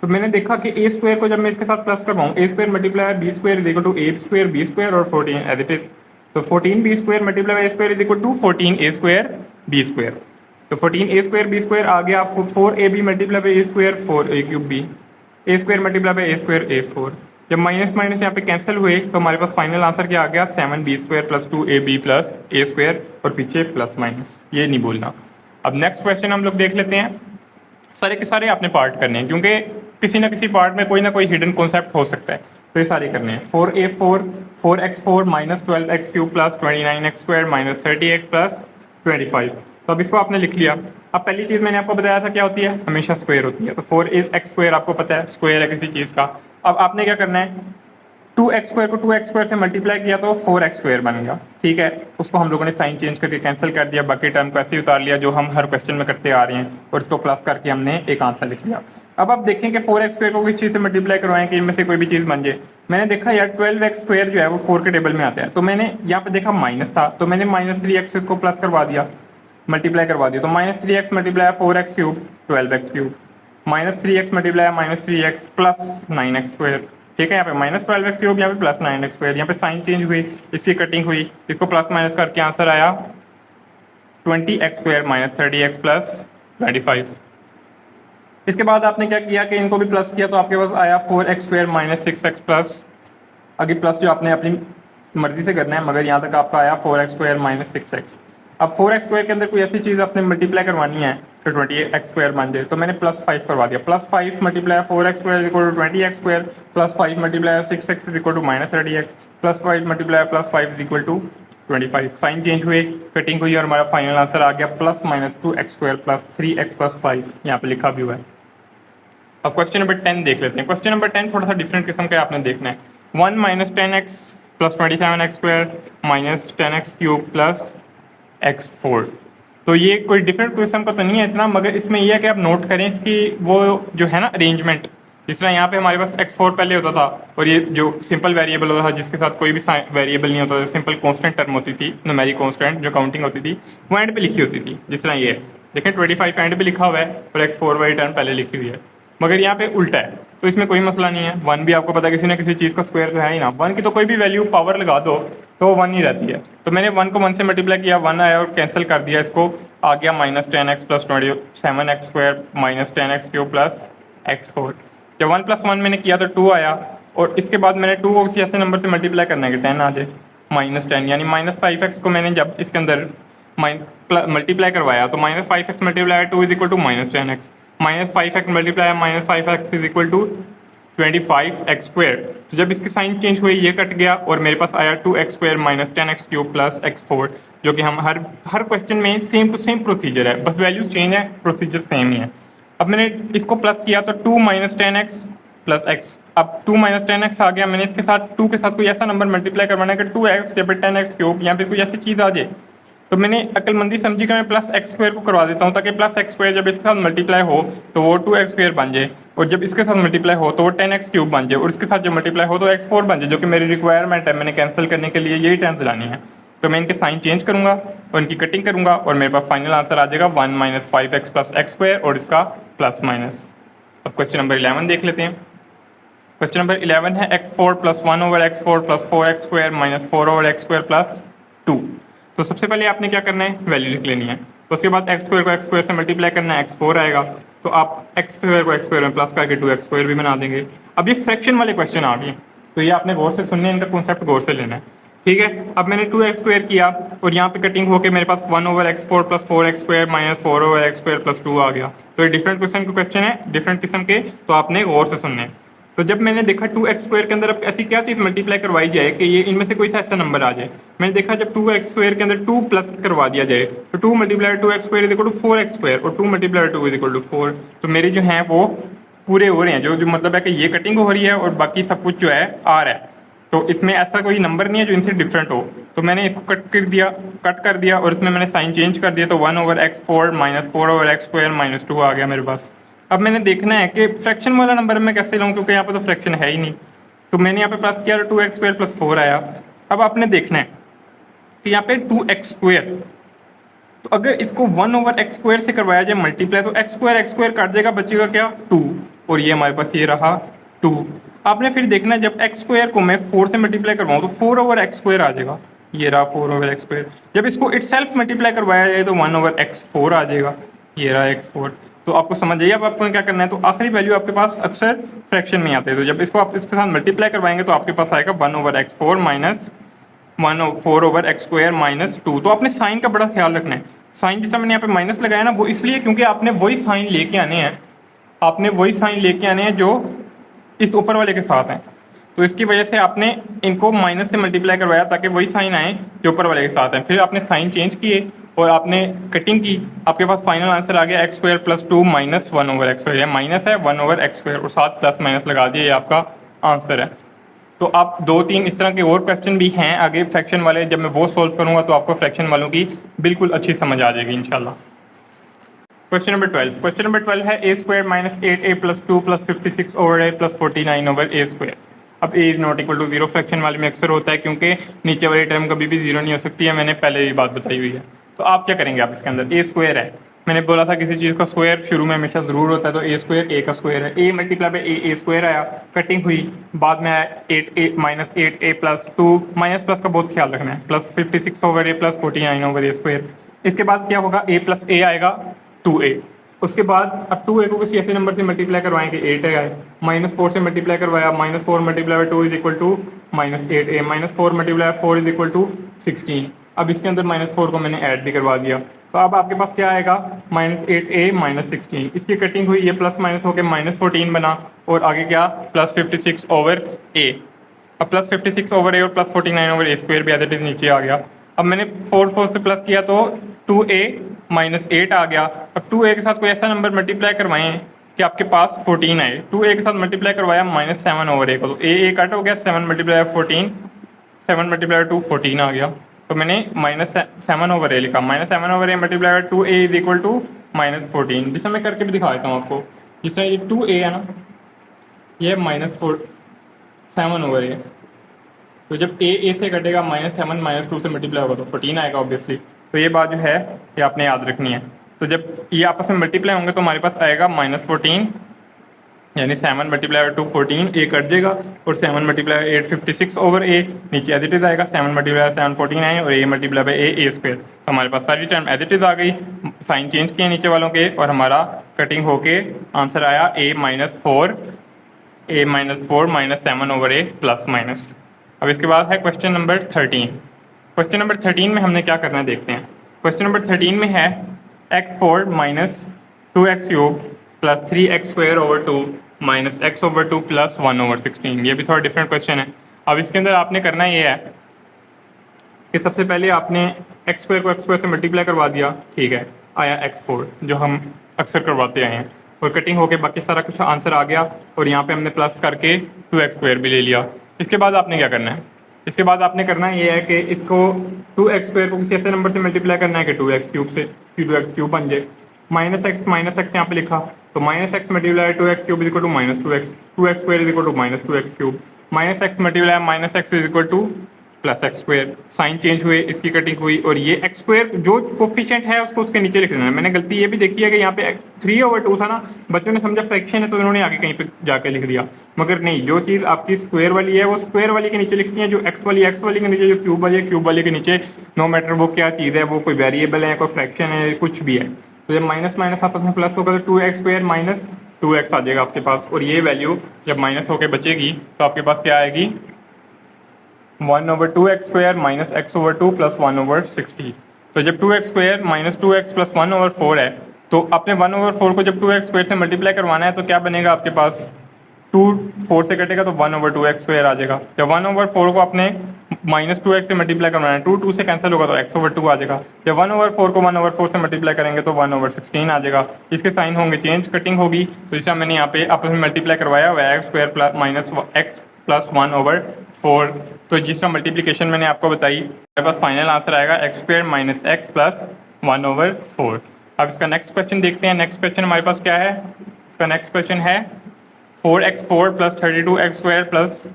A: तो मैंने देखा कि a स्क्वायर को जब मैं इसके साथ प्लस करवाऊं, a square multiply B square is equal to a square B square और 14 एज इट इज। तो 14 b square multiply by a square is equal to 14 a square B square. तो 14 a square B square आ गया, 4ab multiply by a square 4a cube b, a square multiply by a square a4। जब minus minus यहाँ पे cancel हुए तो हमारे पास final answer क्या आ गया, 7 B square plus 2ab plus a square और पीछे प्लस माइनस, ये नहीं बोलना। अब नेक्स्ट क्वेश्चन हम लोग देख लेते हैं। सारे के सारे आपने पार्ट करने हैं क्योंकि किसी ना किसी पार्ट में कोई ना कोई हिडन कॉन्सेप्ट हो सकता है, तो ये सारे करने हैं। 4a4 4x4 minus 12x cube plus 29x square minus 30x plus 25। तो अब इसको आपने लिख लिया। अब पहली चीज मैंने आपको बताया था क्या होती है, हमेशा स्क्वायर होती है। तो 4x स्क्वायर आपको पता है स्क्वायर है किसी चीज का। अब आपने क्या करना है, 2x स्क्वायर को 2x स्क्वायर से मल्टीप्लाई किया तो 4x स्क्वायर बन गया, ठीक है। उसको हम लोगों ने साइन चेंज करके कैंसिल कर दिया, बाकी टर्म को ऐसे ही उतार लिया जो हम हर क्वेश्चन में करते आ रहे हैं और इसको प्लस करके हमने एक आंसर लिख लिया। अब आप देखें कि 4x स्क्वायर को किस चीज से मल्टीप्लाई करवाएं कि इनमें से कोई भी चीज बन जाए। मैंने देखा यार 12x स्क्वायर जो है वो 4 के टेबल में आता है, तो मैंने यहाँ पे देखा माइनस था तो मैंने माइनस 3x इसको प्लस करवा दिया, मल्टीप्लाई करवा दिया। तो minus 3x multiply 4x cube 12x cube minus 3x multiply minus 3x plus 9x square, ठीक है। यहाँ पे माइनस 12x क्यूब, यहाँ पे प्लस 9x स्क्वायर। यहाँ पे साइन चेंज हुई, इसकी कटिंग हुई, इसको प्लस माइनस करके आंसर आया 20x square minus 30x plus 25। इसके बाद आपने क्या किया कि इनको भी प्लस किया तो आपके पास आया 4x square minus 6x plus, आगे प्लस जो आपने अपनी मर्जी से करना है, मगर यहाँ तक आपका आया 4x स्क्वायर माइनस 6x। अब 4x स्क्वायर के अंदर कोई ऐसी चीज़ आपने मल्टीप्लाई करवानी है तो 20x स्क्वायर बन जाए, तो मैंने प्लस 5 करवा दिया। Plus 5 multiply 4x square is equal to 20x square plus 5 multiply 6x is equal to minus 30x plus 5 multiply plus 5 is equal to 25। Sign change हुए, कटिंग हुई और हमारा फाइनल आंसर आ गया plus minus 2x square plus 3x plus 5, यहाँ पे लिखा भी हुआ है। अब क्वेश्चन नंबर 10 देख लेते हैं। क्वेश्चन नंबर 10 थोड़ा सा डिफरेंट किस्म का आपने देखना है। 1 minus 10x plus 27x square minus 10x cube plus x4। तो ये कोई डिफरेंट क्वेश्चन का तो नहीं है इतना, मगर इसमें यह है कि आप नोट करें इसकी वो जो है ना अरेंजमेंट। जिस तरह यहाँ पे हमारे पास x4 पहले होता था और ये जो सिंपल वेरिएबल होता था जिसके साथ कोई भी वेरिएबल नहीं होता था, सिंपल कांस्टेंट टर्म होती थी, न्यूमेरिक कांस्टेंट जो काउंटिंग होती थी वो एंड पे लिखी होती थी। जिस तरह ये देखें 25 एंड पे लिखा हुआ है और x4 वाली टर्म पहले लिखी हुई है, मगर यहाँ पे उल्टा है, तो इसमें कोई मसला नहीं है। 1 भी आपको पता है किसी ना किसी चीज़ का स्क्वायर तो है ही ना, 1 की तो कोई भी वैल्यू पावर लगा दो तो वो 1 ही रहती है। तो मैंने 1 को 1 से मल्टीप्लाई किया, 1 आया और कैंसिल कर दिया, इसको आ गया minus 10x plus 27x square minus 10x cube plus x4। जब 1 प्लस 1 मैंने किया तो 2 आया और इसके बाद मैंने 2 को किसी ऐसे नंबर से मल्टीप्लाई करना है कि 10 आ जाए, माइनस 10 यानी माइनस 5x को मैंने जब इसके अंदर मल्टीप्लाई करवाया तो minus 5x multiply 2 is equal to minus 10x minus 5x multiply minus 5x is equal to 25x square. तो जब इसकी साइन चेंज हुई ये कट गया और मेरे पास आया 2x square minus 10x cube plus x4, जो कि हम हर क्वेश्चन में सेम टू सेम प्रोसीजर है, बस वैल्यूज चेंज है, प्रोसीजर सेम ही है। अब मैंने इसको प्लस किया तो 2 माइनस 10x प्लस x, अब 2 माइनस 10x आ गया। मैंने इसके साथ 2 के साथ कोई ऐसा नंबर मल्टीप्लाई करवाना है कि 2x या फिर 10x क्यूब या फिर कोई ऐसी चीज़ आ जाए, तो मैंने अक्लमंदी समझी कि मैं प्लस x स्क्वायर को करवा देता हूँ ताकि प्लस x स्क्वायर जब इसके साथ मल्टीप्लाई हो तो वो 2x स्क्वायर बन जाए और जब इसके साथ मल्टीप्लाई हो तो वो 10x क्यूब बन जाए और इसके साथ जब मल्टीप्लाई हो तो x4 बन जाए, जो कि मेरी रिक्वायरमेंट है। मैंने कैंसिल करने के लिए यही टर्म्स लानी है, तो मैं इनके साइन चेंज करूंगा और इनकी कटिंग करूंगा और मेरे पास फाइनल आंसर आ जाएगा 1 minus 5x plus x square और इसका प्लस माइनस। अब क्वेश्चन नंबर 11 देख लेते हैं। क्वेश्चन नंबर 11 है x4 plus 1 over x4 plus 4x square minus 4 over x square plus 2। तो सबसे पहले आपने क्या करना है, वैल्यू लिख लेनी है। तो उसके बाद x स्क्वायर को x स्क्वायर से मल्टीप्लाई करना है, x4 आएगा। तो आप x स्क्वायर को x स्क्वायर में प्लस करके 2x स्क्वायर भी बना देंगे। अब ये फ्रैक्शन वाले क्वेश्चन आ गए, तो ये आपने गौर से सुनने, इनका कॉन्सेप्ट गौर से लेना है, ठीक है। अब मैंने 2x स्क्वायर किया और यहाँ पे कटिंग होके मेरे पास 1 over x4 plus 4x square minus 4 over x square plus 2 आ गया। तो ये डिफरेंट क्वेश्चन है, डिफरेंट किस्म के, तो आपने गौर से सुनने हैं। तो जब मैंने देखा 2x स्क्वायर के अंदर अब ऐसी क्या चीज़ मल्टीप्लाई करवाई जाए कि ये इनमें से कोई सा ऐसा नंबर आ जाए। मैंने देखा जब 2x स्क्वायर के अंदर 2 प्लस करवा दिया जाए तो 2 multiply 2x square is equal to 4x square और 2 मल्टीप्लाई 2 इज इक्वल टू 4। तो मेरी जो है वो पूरे हो रहे हैं, जो मतलब है कि ये कटिंग हो रही है और बाकी सब कुछ जो है आ रहा है। तो इसमें ऐसा कोई नंबर नहीं है जो इनसे डिफरेंट हो। तो मैंने इसको कट कर दिया और इसमें मैंने साइन चेंज कर दिया। तो 1 over x4 minus 4 over x square minus 2 आ गया मेरे पास। अब मैंने देखना है कि फ्रैक्शन वाला नंबर मैं कैसे लाऊं, क्योंकि यहाँ पे तो फ्रैक्शन है ही नहीं। तो मैंने यहाँ पे प्लस किया तो 2x स्क्वायर प्लस 4 आया। अब आपने देखना है कि यहाँ पे 2x स्क्वायर, तो अगर इसको 1 ओवर x स्क्वायर से करवाया जाए मल्टीप्लाई तो x स्क्वायर काट जाएगा, बचेगा क्या 2, और ये हमारे पास ये रहा 2। आपने फिर देखना है जब x स्क्वायर को मैं 4 से मल्टीप्लाई करवाऊँ तो 4 ओवर x स्क्वायर आ जाएगा, ये रहा 4 ओवर x स्क्वायर। जब इसको इटसेल्फ मल्टीप्लाई करवाया जाए तो 1 ओवर x4 आ जाएगा, ये रहा x4। तो आपको समझ आइए अब आपको क्या करना है। तो आखिरी वैल्यू आपके पास अक्सर फ्रैक्शन में आते हैं, तो जब इसको आप इसके साथ मल्टीप्लाई करवाएंगे तो आपके पास आएगा 1 over x4 minus 4 over x square minus 2। तो आपने साइन का बड़ा ख्याल रखना है। साइन जिस मैंने यहाँ पे माइनस लगाया ना, वो इसलिए क्योंकि आपने वही साइन लेके आने हैं, आपने वही साइन लेके आने हैं जो इस ऊपर वाले के साथ हैं। तो इसकी वजह से आपने इनको माइनस से मल्टीप्लाई करवाया ताकि वही साइन आए जो ऊपर वाले के साथ हैं। फिर आपने साइन चेंज किए और आपने कटिंग की, आपके पास फाइनल आंसर आ गया x square plus 2 minus 1 over x square. Minus है 1 ओवर x स्क्वायर और साथ प्लस माइनस लगा दिए, ये आपका आंसर है। तो आप 2-3 इस तरह के और क्वेश्चन भी हैं आगे फ्रैक्शन वाले, जब मैं वो सॉल्व करूंगा तो आपको फ्रैक्शन वालों की बिल्कुल अच्छी समझ आ जाएगी इंशाल्लाह। क्वेश्चन नंबर 12, क्वेश्चन नंबर 12 है a square minus 8a plus 2 plus 56 over a plus 49 over a square. अब a is not equal to 0 fraction वाले में अक्सर होता है, क्योंकि नीचे वाली टर्म कभी भी 0 नहीं हो सकती है, मैंने पहले ही बात बताई हुई है। तो आप क्या करेंगे, आप इसके अंदर a स्क्वायर है, मैंने बोला था किसी चीज़ का स्क्वायर शुरू में हमेशा ज़रूर होता है, तो a स्क्वायर a का स्क्वायर है, a multiply by a square आया, कटिंग हुई, बाद में आया 8a minus 8a plus 2, minus plus का बहुत ख्याल रखना है, plus 56 over a plus 49 over a square. इसके बाद क्या होगा, a प्लस a आएगा 2a। उसके बाद अब 2a को किसी ऐसे नंबर से मल्टीप्लाई करवाएंगे 8a आए, माइनस 4 से मल्टीप्लाई करवाया, minus 4 multiply by 2 is equal to minus 8a, minus 4 multiply 4 is equal to 16। अब इसके अंदर माइनस 4 को मैंने ऐड भी करवा दिया, तो अब आपके पास क्या आएगा माइनस 8a माइनस 16। इसकी कटिंग हुई, ये प्लस माइनस होकर माइनस 14 बना, और आगे क्या प्लस 56 ओवर a। अब प्लस 56 ओवर a और प्लस 49 ओवर a स्क्वायर भी एज इट इज नीचे आ गया। अब मैंने 4 से प्लस किया तो 2a माइनस 8 आ गया। अब 2a के साथ कोई ऐसा नंबर मल्टीप्लाई करवाएं कि आपके पास 14 आए, 2a के साथ मल्टीप्लाई करवाया माइनस 7 ओवर a को, तो a कट हो गया, 7 मल्टीप्लाई 14, 7 मल्टीप्लाई 2 14 आ गया। तो मैंने माइनस 7 ओवर a लिखा, minus 7 over a multiply 2a is equal to minus 14। जिससे मैं करके भी दिखा देता हूँ आपको, जिससे ये 2a है ना, ये माइनस 7 ओवर a, तो जब a से कटेगा माइनस 7 माइनस 2 से मल्टीप्लाई होगा तो 14 आएगा ऑब्वियसली। तो ये बात जो है ये आपने याद रखनी है। तो जब ये आपस में मल्टीप्लाई होंगे तो हमारे पास आएगा माइनस 14, यानी 7 मल्टीप्लाई 2 14, a कट जाएगा, और 7 मल्टीप्लाई 8 56 ओवर a, नीचे एज इट इज आएगा, 7 मल्टीप्लाई 7 49 और a multiply by a square. तो हमारे पास सारी टर्म एज इट इज आ गई, साइन चेंज किए नीचे वालों के, और हमारा कटिंग होके आंसर आया a minus 4 minus 7 over a plus minus. अब इसके बाद है क्वेश्चन नंबर 13। क्वेश्चन नंबर 13 में हमने क्या करना है देखते हैं। क्वेश्चन नंबर 13 में है x4 minus 2x cube plus 3x square over 2 minus x over 2 plus 1 over 16। ये भी थोड़ा डिफरेंट क्वेश्चन है। अब इसके अंदर आपने करना ये है कि सबसे पहले आपने x स्क्वायर को x स्क्वायर से मल्टीप्लाई करवा दिया, ठीक है, आया x4 जो हम अक्सर करवाते आए हैं, और कटिंग होके बाकी सारा कुछ आंसर आ गया, और यहाँ पे हमने प्लस करके 2x स्क्वायर भी ले लिया। इसके बाद आपने क्या करना है, इसके बाद आपने करना ये है कि इसको 2x स्क्वायर को किसी ऐसे नंबर से मल्टीप्लाई करना है कि 2x क्यूब से 2x क्यूब बन जाए। माइनस एक्स यहाँ पे लिखा, तो minus X multiply 2x cube is equal to minus 2x square is equal to minus 2x cube, minus X multiply minus X is equal to plus x square, sign change हुए, इसकी cutting हुई, और ये x square जो coefficient है उसको उसके नीचे लिख देना है। मैंने गलती ये भी देखी है कि यहाँ पे 3/2 था ना, बच्चों ने समझा फ्रैक्शन है तो उन्होंने आगे कहीं पे जाके लिख दिया, मगर नहीं, जो चीज़ आपकी स्क्वायर वाली है वो स्क्वायर वाली के नीचे लिखनी है, जो एक्स वाली के नीचे, जो क्यूब वाली है क्यूब वाली के नीचे, नो मैटर वो क्या चीज़ है, वो कोई वेरिएबल है, कोई फ्रैक्शन है, कुछ भी है। तो जब माइनस माइनस आपस में प्लस होगा तो 2x स्क्वायर माइनस 2x आ जाएगा आपके पास, और ये वैल्यू जब माइनस होके बचेगी तो आपके पास क्या आएगी, 1/2x square minus x/2 plus 1/60। तो जब 2x square minus 2x plus 1/4 है, तो अपने 1/4 को जब 2x स्क्वायर से मल्टीप्लाई करवाना है तो क्या बनेगा आपके पास, 2 4 से कटेगा तो 1/2x स्क्वायर आ जाएगा। जब 1/4 को अपने माइनस 2x से मल्टीप्लाई करवाना है, 2 से कैंसिल होगा तो x/2 आ जाएगा। जब 1/4 को 1/4 से मल्टीप्लाई करेंगे तो 1/16 आ जाएगा। इसके साइन होंगे चेंज, कटिंग होगी, तो जैसा मैंने यहाँ पे आपस में मल्टीप्लाई करवाया हुआ है, x square plus minus x plus 1/4। तो जिसका मल्टीप्लीकेशन मैंने आपको बताई, मेरे पास फाइनल आंसर आएगा x square minus x plus 1/4। अब इसका नेक्स्ट क्वेश्चन देखते हैं। नेक्स्ट क्वेश्चन हमारे पास क्या है, इसका नेक्स्ट क्वेश्चन है 4x4 plus 32x square plus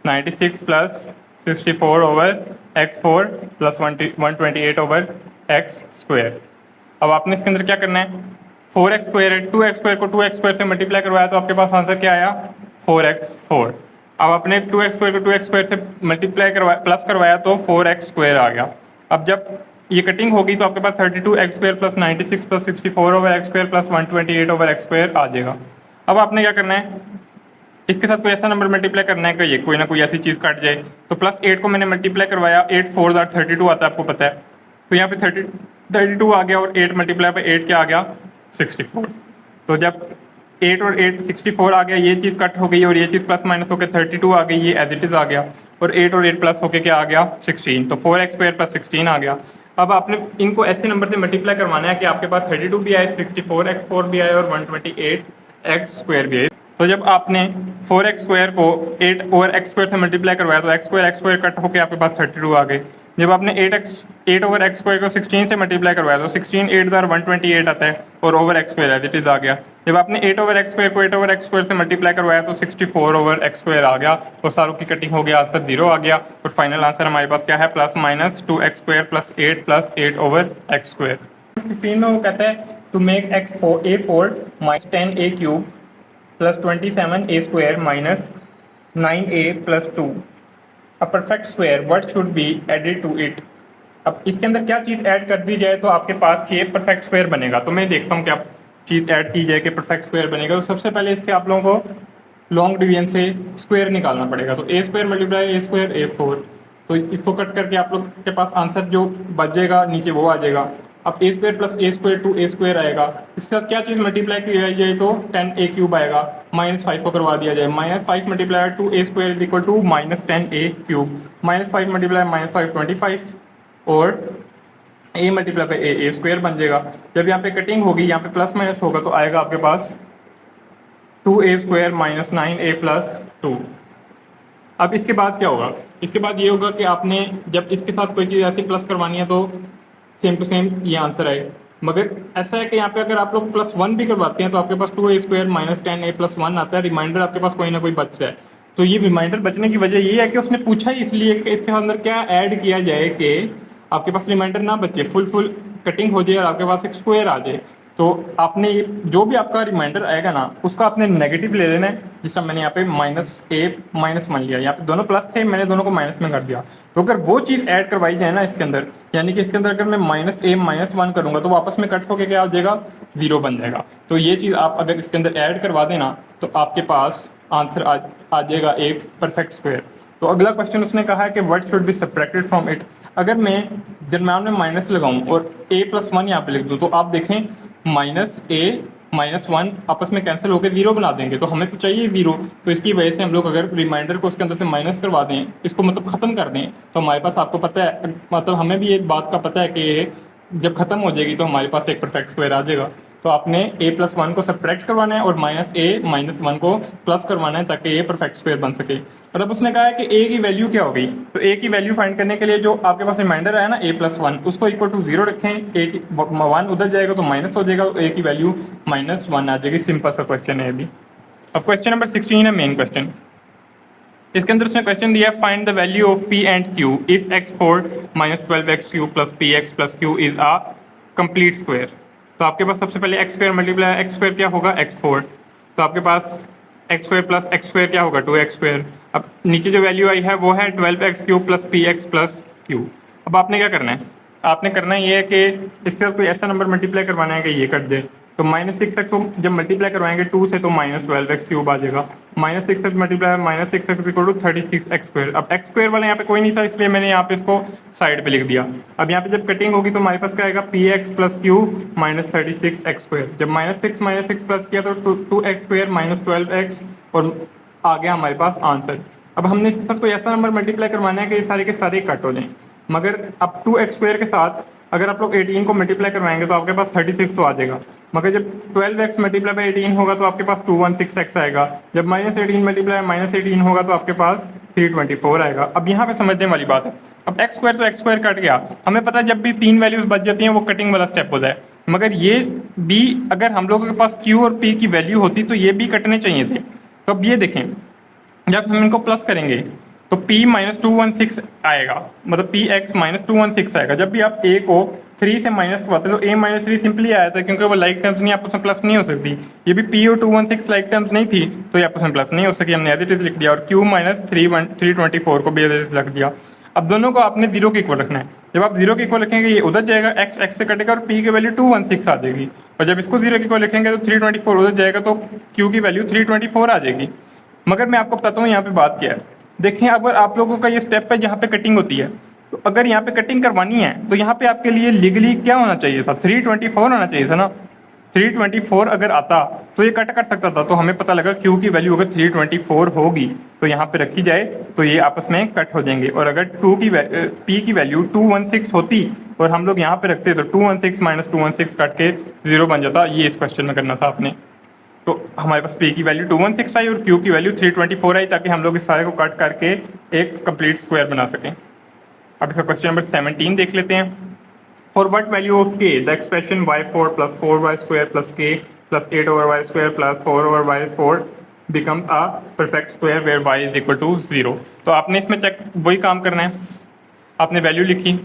A: 96 plus 64/x4 plus 128/x square. अब आपने इसके अंदर क्या करना है, 4x स्क्वायर है, 2x स्क्वायर को 2x स्क्वायर से मल्टीप्लाई करवाया तो आपके पास आंसर क्या आया, 4x4। अब आपने 2x स्क्वायर को 2x स्क्वायर से मल्टीप्लाई करवाया, प्लस करवाया तो 4x स्क्वायर आ गया। अब जब ये कटिंग होगी तो आपके पास 32x square plus 96 plus 64/x square plus 128/x square आ जाएगा। अब आपने क्या करना है, इसके साथ कोई ऐसा नंबर मल्टीप्लाई करना है कि ये कोई ना कोई ऐसी चीज़ काट जाए। तो प्लस 8 को मैंने मल्टीप्लाई करवाया, 8 4 32 आता है, आपको पता है। तो यहाँ पे 32 आ गया, और 8 मल्टीप्लाई पे 8 क्या आ गया, 64। तो जब 8 और 8 64 आ गया, ये चीज़ कट हो गई, और ये चीज़ प्लस माइनस होकर 32 आ गई, ये एज इट इज़ आ गया, और 8 और 8 प्लस होकर क्या आ गया, 16। तो 4x स्क्वायर प्लस 16 आ गया। अब आपने इनको ऐसे नंबर से मल्टीप्लाई करवाना है कि आपके पास 32 भी आए, 64x4 भी आए, और 128x स्क्वायर भी आए। तो जब आपने 4x स्क्वायर को 8 ओवर x स्क्वायर से मल्टीप्लाई करवाया तो x स्क्वायर कट होकर आपके पास 32 आ गए। जब आपने 8 ओवर x स्क्वायर को 16 से मल्टीप्लाई करवाया तो 16 8 द्वारा 128 आता है, और over x square as it is आ गया। जब आपने 8 ओवर x स्क्वायर को 8 ओवर x स्क्वायर से मल्टीप्लाई करवाया तो 64 ओवर x स्क्वायर आ गया, और सारों की कटिंग हो गया, आंसर 0 आ गया। और फाइनल आंसर हमारे पास क्या है, plus minus 2x square plus 8 over x square. 15 में वो कहता है to make a4 minus 10a cube plus 27a square minus 9a plus 2 a perfect square, what should be added to it. अब इसके अंदर क्या चीज़ ऐड कर दी जाए तो आपके पास ये परफेक्ट स्क्वायर बनेगा। तो मैं देखता हूँ क्या चीज़ ऐड की जाए कि परफेक्ट स्क्वायर बनेगा। तो सबसे पहले इसके आप लोगों को लॉन्ग डिवीजन से स्क्वायर निकालना पड़ेगा। तो a square multiply a square a4, तो इसको कट करके आप लोग के पास आंसर जो बचेगा नीचे वो आ जाएगा। अब a square plus a square to a square आएगा, इसके साथ क्या चीज़ मल्टीप्लाई की जाए तो 10a क्यूब आएगा, -5 को करवा दिया जाए, -5 multiply to a square is equal to -10a cube, -5 multiply -5 25, और a मल्टीप्लाई पे a स्क्वायर बन जाएगा। जब यहाँ पे कटिंग होगी, यहाँ पे प्लस माइनस होगा, तो आएगा आपके पास 2a square minus 9a plus 2। अब इसके बाद क्या होगा, इसके बाद ये होगा कि आपने जब इसके साथ कोई चीज़ ऐसी प्लस करवानी है तो सेम टू सेम ये आंसर आए। मगर ऐसा है कि यहाँ पे अगर आप लोग +1 भी करवाते हैं तो आपके पास 2a square minus 10a plus 1 आता है, रिमाइंडर आपके पास कोई ना कोई बचता है। तो ये रिमाइंडर बचने की वजह ये है कि उसने पूछा ही इसलिए कि इसके अंदर क्या ऐड किया जाए कि आपके पास रिमाइंडर ना बचे, फुल कटिंग हो जाए और आपके पास एक स्क्वायर आ जाए। तो आपने जो भी आपका रिमाइंडर आएगा ना उसका आपने नेगेटिव ले लेना है, जिसका मैंने यहाँ पे -a-1 लिया, यहाँ पे दोनों प्लस थे, मैंने दोनों को माइनस में कर दिया। तो अगर वो चीज़ ऐड करवाई जाए ना इसके अंदर, यानी कि इसके अंदर अगर मैं -a-1 करूँगा तो वापस में कट होकर क्या हो जाएगा, 0 बन जाएगा। तो ये चीज़ आप अगर इसके अंदर ऐड करवा देना तो आपके पास आंसर आ जाएगा एक परफेक्ट स्क्वायर। तो अगला क्वेश्चन उसने कहा है कि what should be subtracted from it. अगर मैं दरम्यान में माइनस लगाऊं और a+1 यहाँ पे लिख दूं तो आप देखें -a-1 आपस में कैंसिल होकर 0 बना देंगे, तो हमें तो चाहिए 0। तो इसकी वजह से हम लोग अगर रिमाइंडर को उसके अंदर से माइनस करवा दें, इसको मतलब ख़त्म कर दें, तो हमारे पास आपको पता है, मतलब हमें भी एक बात का पता है कि जब ख़त्म हो जाएगी तो हमारे पास एक परफेक्ट स्क्वायर आ जाएगा। तो आपने a+1 को सब्ट्रैक्ट करवाना है और -a-1 को प्लस करवाना है ताकि ये परफेक्ट स्क्वायर बन सके। और अब उसने कहा है कि a की वैल्यू क्या हो गई, तो a की वैल्यू फाइंड करने के लिए जो आपके पास रिमाइंडर है ना a+1, उसको इक्वल टू 0 रखें, a1 उधर जाएगा तो माइनस हो जाएगा, तो a की वैल्यू -1 आ जाएगी। सिंपल सा क्वेश्चन है अभी। अब क्वेश्चन नंबर 16 है मेन क्वेश्चन। इसके अंदर उसने क्वेश्चन दिया है find the value of p and q if x4 minus 12x³ plus p x plus q is a complete square. तो आपके पास सबसे पहले x square multiply x square क्या होगा x4, तो आपके पास x square plus x square क्या होगा 2x स्क्वायर। अब नीचे जो वैल्यू आई है वो है 12x³ plus p x plus Q. अब आपने क्या करना है, आपने करना ये है कि इसके साथ कोई ऐसा नंबर मल्टीप्लाई करवाना है कि ये कट जाए। तो -6x को जब मल्टीप्लाई करवाएंगे 2 से तो -12x³ आ जाएगा। -6x multiply -6x equal to 36x square. अब x स्क्वायर वाला यहाँ पे कोई नहीं था इसलिए मैंने यहाँ पे इसको साइड पे लिख दिया। अब यहाँ पे जब कटिंग होगी तो हमारे पास क्या आएगा px plus Q -36x square. जब -6 प्लस किया तो 2x स्क्वायर -12x और आ गया हमारे पास आंसर। अब हमने इसके साथ कोई ऐसा नंबर मल्टीप्लाई करवाना है कि ये सारे के सारे कट हो जाएं। मगर अब 2x स्क्वायर के साथ अगर आप लोग 18 को मल्टीप्लाई करवाएंगे तो आपके पास 36 तो आ जाएगा। मगर जब 12x मल्टीप्लाई बाई 18 होगा तो आपके पास 216x आएगा। जब -18 मल्टीप्लाई -18 होगा तो आपके पास 324 आएगा। अब यहाँ पे समझने वाली बात है, अब x स्क्वायर तो x स्क्वायर कट गया। हमें पता है जब भी 3 वैल्यूज बच जाती हैं वो कटिंग वाला स्टेप होता है। मगर ये भी अगर हम लोगों के पास q और p की वैल्यू होती तो ये भी कटने चाहिए थे। तो अब ये देखें, जब हम इनको प्लस करेंगे तो p -216 आएगा, मतलब px -216 आएगा। जब भी आप a को 3 से माइनस करवाते हैं तो a -3 सिंपली आया था क्योंकि वो लाइक टर्म्स नहीं, आपस में प्लस नहीं हो सकती। ये भी p और 216 लाइक टर्म्स नहीं थी तो ये आपस में प्लस नहीं हो सकी, हमने एज इट इज लिख दिया। और q -324 को भी एज इट इज लिख दिया। अब दोनों को आपने 0 के इक्वल रखना है। जब आप 0 के इक्वल रखेंगे ये उधर जाएगा, x से कटेगा और p की वैल्यू 216 आ जाएगी। और जब इसको 0 के इक्वल रखेंगे तो 324 उधर जाएगा तो q की वैल्यू 324 आ जाएगी। मगर मैं आपको बताता हूँ यहाँ पे बात क्या है। देखें, अगर आप लोगों का ये स्टेप है जहाँ पे कटिंग होती है, तो अगर यहाँ पे कटिंग करवानी है तो यहाँ पे आपके लिए लीगली क्या होना चाहिए था, 324 होना चाहिए था ना। 324 अगर आता तो ये कट कर सकता था। तो हमें पता लगा क्यू की वैल्यू अगर 324 होगी तो यहाँ पे रखी जाए तो ये आपस में कट हो जाएंगे। और अगर पी की वैल्यू 216 होती और हम लोग यहाँ पे रखते तो 216 -216 कट के 0 बन जाता। ये इस क्वेश्चन में करना था आपने। तो हमारे पास p की वैल्यू 216 आई और q की वैल्यू 324 आई ताकि हम लोग इस सारे को कट करके एक कंप्लीट स्क्वायर बना सकें। अब इसका क्वेश्चन नंबर 17 देख लेते हैं। For what value of k the expression y4 plus 4y² plus k plus 8/y² plus 4/y4 becomes a perfect square where y is equal to 0। तो आपने इसमें चेक वही काम करना है, आपने वैल्यू लिखी,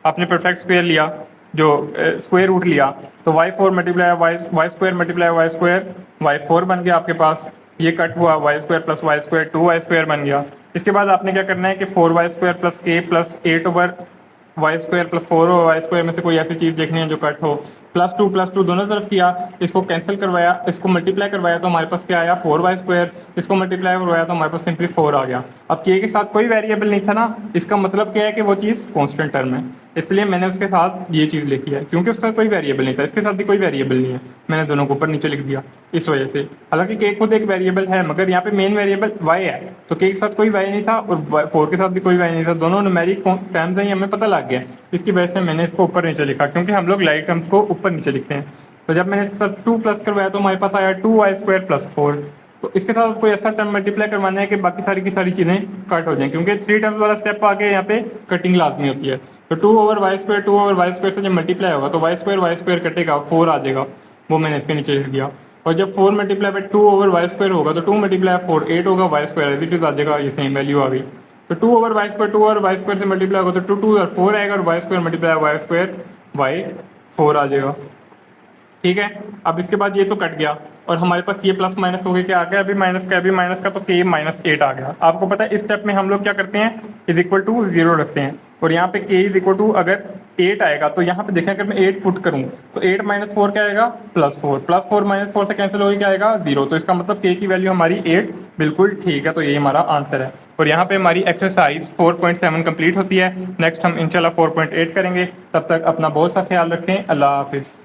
A: आपने परफेक्ट स्क्वायर लिया, जो स्क्वायर रूट लिया, तो y4 multiply Y square multiply Y square y4 बन गया आपके पास। ये कट हुआ y² plus Y square 2y² बन गया। इसके बाद आपने क्या करना है कि 4y² plus k plus 8/y² plus 4y² में से कोई ऐसी चीज़ देखनी है जो कट हो। +2 दोनों तरफ किया, इसको कैंसिल करवाया, इसको मल्टीप्लाई करवाया तो हमारे पास क्या आया 4y²। इसको मल्टीप्लाई करवाया तो हमारे पास सिंपली 4 आ गया। अब k के साथ कोई वेरिएबल नहीं था ना, इसका मतलब क्या है कि वो चीज़ कांस्टेंट टर्म है, इसलिए मैंने उसके साथ ये चीज़ लिखी है। क्योंकि उसका कोई वेरिएबल नहीं था, इसके साथ भी कोई वेरिएबल नहीं है, मैंने दोनों को ऊपर नीचे लिख दिया इस वजह से। हालांकि k खुद एक वेरिएबल है मगर यहाँ पे मेन वेरिएबल y है, तो k के साथ कोई y नहीं था और 4 के साथ भी कोई y नहीं था, दोनों न्यूमेरिक टर्म्स हैं, हमें पता लग गया। इसकी वजह से मैंने इसको ऊपर नीचे लिखा, क्योंकि हम लोग लाइक टर्म्स को ऊपर नीचे लिखते हैं। तो जब मैंने इसके साथ 2 प्लस करवाया तो हमारे पास आया 2y² प्लस 4। तो इसके साथ कोई ऐसा टर्म मल्टीप्लाई करवाना है कि बाकी सारी की सारी चीज़ें कट हो जाएं, क्योंकि 3 टर्म्स वाला स्टेप आके यहाँ पे कटिंग लाजमी होती है। तो 2/y² से जब मल्टीप्लाई होगा तो y² कटेगा, 4 आ जाएगा, वो मैंने इसके नीचे लिख दिया। और जब 4 मल्टीप्लाई बाई 2/y² होगा तो 2 मल्टीप्लाई 4 8 होगा, y² आ जाएगा, ये सेम वैल्यू आ गई। तो 2/y² से मल्टीप्लाई होगा तो 2 और 4 आएगा और y² मल्टीप्लाई y4 आ जाएगा। ठीक है, अब इसके बाद ये तो कट गया और हमारे पास ये प्लस माइनस हो गया, क्या आ गया अभी माइनस का तो k -8 आ गया। आपको पता है इस स्टेप में हम लोग क्या करते हैं, इज इक्वल टू 0 रखते हैं और यहाँ पे k इज इक्वल टू अगर 8 आएगा तो यहाँ पे देखें अगर मैं 8 पुट करूँ तो 8 - 4 क्या आएगा +4, +4 - 4 से कैंसिल होगी, क्या आएगा 0। तो इसका मतलब k की वैल्यू हमारी 8 बिल्कुल ठीक है। तो ये हमारा आंसर है और यहाँ पे हमारी एक्सरसाइज 4.7 कंप्लीट होती है। नेक्स्ट हम इंशाल्लाह 4.8 करेंगे। तब तक अपना बहुत सा ख्याल रखें। अल्लाह हाफिज़।